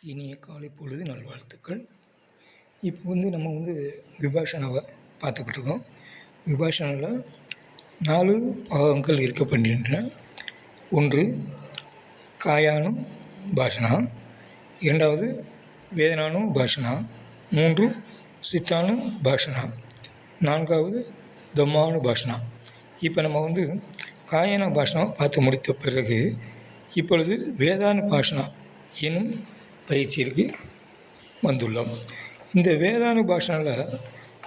இனிய காலை பொழுது நல்வாழ்த்துக்கள். இப்போ நம்ம விபாஷனாவை பார்த்துக்கிட்டு இருக்கோம். விபாஷனாவில் 4 பாகங்கள் இருக்கப்படுகின்றன. ஒன்று காயானு பாஷனா, 2வது வேதனானு பாஷனா, 3 சித்தானு பாஷனா, 4வது தம்மானு பாஷனா. இப்போ நம்ம காயானு பாஷனா பார்த்து முடித்த பிறகு இப்பொழுது வேதானு பாஷனா எனும் பயிற்சியிற்கு வந்துள்ளோம். இந்த வேதானு பாஷனாவில்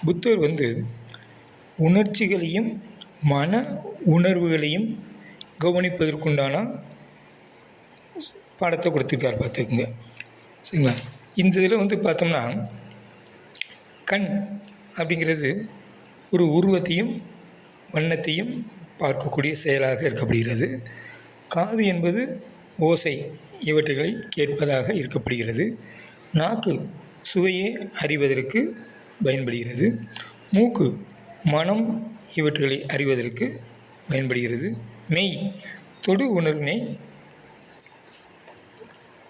புத்தர் உணர்ச்சிகளையும் மன உணர்வுகளையும் கவனிப்பதற்குண்டான பாடத்தை கொடுத்துருக்கார் பார்த்துக்குங்க. சரிங்களா? இந்த இதில் பார்த்தோம்னா கண் அப்படிங்கிறது ஒரு உருவத்தையும் வண்ணத்தையும் பார்க்கக்கூடிய செயலாக இருக்கப்படுகிறது. காது என்பது ஓசை இவற்றை கேட்பதாக இருக்கப்படுகிறது. நாக்கு சுவையை அறிவதற்கு பயன்படுகிறது. மூக்கு மனம் இவற்றை அறிவதற்கு பயன்படுகிறது. மெய் தொடு உணர்வினை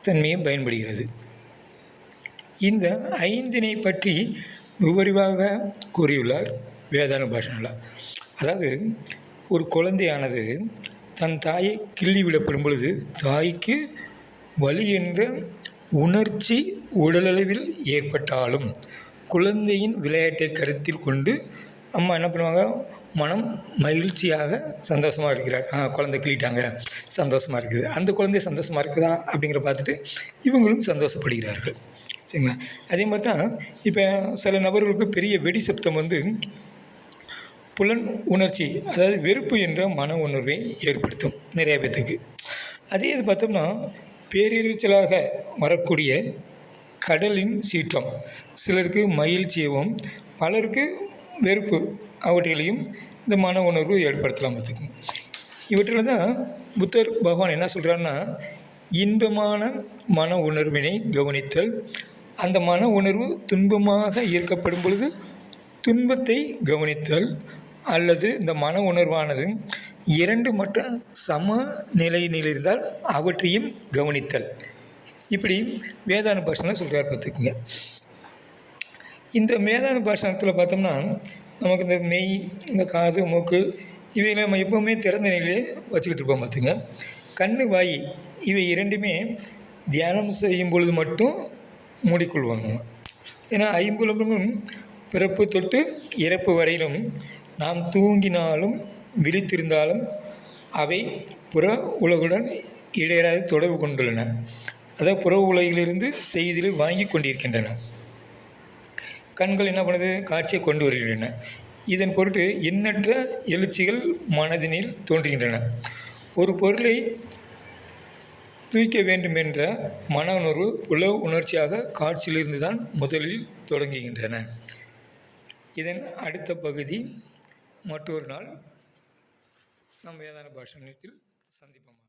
தன்மையை பயன்படுகிறது. இந்த 5 பற்றி விரிவாக கூறியுள்ளார் வேதானு பாஷனாவில். அதாவது ஒரு குழந்தையானது தன் தாயை கிள்ளி விடப்படும் பொழுது தாய்க்கு வலி என்ற உணர்ச்சி உடலளவில் ஏற்பட்டாலும் குழந்தையின் விளையாட்டை கருத்தில் கொண்டு அம்மா என்ன பண்ணுவாங்க, மனம் மகிழ்ச்சியாக சந்தோஷமாக இருக்கிறார், குழந்தை கிள்ளிட்டாங்க சந்தோஷமாக இருக்குது, அந்த குழந்தை சந்தோஷமாக இருக்குதா அப்படிங்கிற பார்த்துட்டு இவங்களும் சந்தோஷப்படுகிறார்கள். சரிங்களா? அதே மாதிரி தான் இப்போ சில நபர்களுக்கு பெரிய வெடி சப்தம் புலன் உணர்ச்சி, அதாவது வெறுப்பு என்ற மன உணர்வை ஏற்படுத்தும் நிறைய பேர்த்துக்கு. அதே இது பார்த்தோம்னா பேரிரைச்சலாக வரக்கூடிய கடலின் சீற்றம் சிலருக்கு மகிழ்ச்சியவும் பலருக்கு வெறுப்பு அவற்றையும் இந்த மன உணர்வு ஏற்படுத்தலாம். பார்த்துக்கோங்க. இவற்றில் தான் புத்தர் பகவான் என்ன சொல்கிறாருன்னா, இன்பமான மன உணர்வினை கவனித்தல், அந்த மன உணர்வு துன்பமாக ஈர்க்கப்படும் பொழுது துன்பத்தை கவனித்தல், அல்லது இந்த மன உணர்வானது 2 மற்ற சம நிலையில் இருந்தால் அவற்றையும் கவனித்தல். இப்படி வேதானு பாஷனம் சொல்கிறார் பார்த்துக்குங்க. இந்த வேதானு பாஷனத்தில் பார்த்தோம்னா நமக்கு இந்த மெய், இந்த காது, மூக்கு இவைகளை நம்ம எப்போவுமே திறந்த நிலையிலே வச்சுக்கிட்டு இருப்போம். பார்த்துங்க. கண், வாய் இவை 2மே தியானம் செய்யும் பொழுது மட்டும் மூடிக்கொள்வோம். ஏன்னா 5 புலன்களும் பிறப்பு தொட்டு இறப்பு வரையிலும் நாம் தூங்கினாலும் விழித்திருந்தாலும் அவை புற உலகுடன் இடையராது தொடர்பு கொண்டுள்ளன. அதாவது புற உலகிலிருந்து செய்திகள் வாங்கி கொண்டிருக்கின்றன. கண்கள் என்ன பண்ணுது, காட்சியை கொண்டு வருகின்றன. இதன் பொருட்டு எண்ணற்ற எழுச்சிகள் மனதினில் தோன்றுகின்றன. ஒரு பொருளை தூய்க்க வேண்டும் என்ற மன உணர்வு புல உணர்ச்சியாக காட்சியிலிருந்து தான் முதலில் தொடங்குகின்றன. இதன் அடுத்த பகுதி மற்றொரு நாள் நம் வேதான பாஷணத்தில் சந்திப்போம்.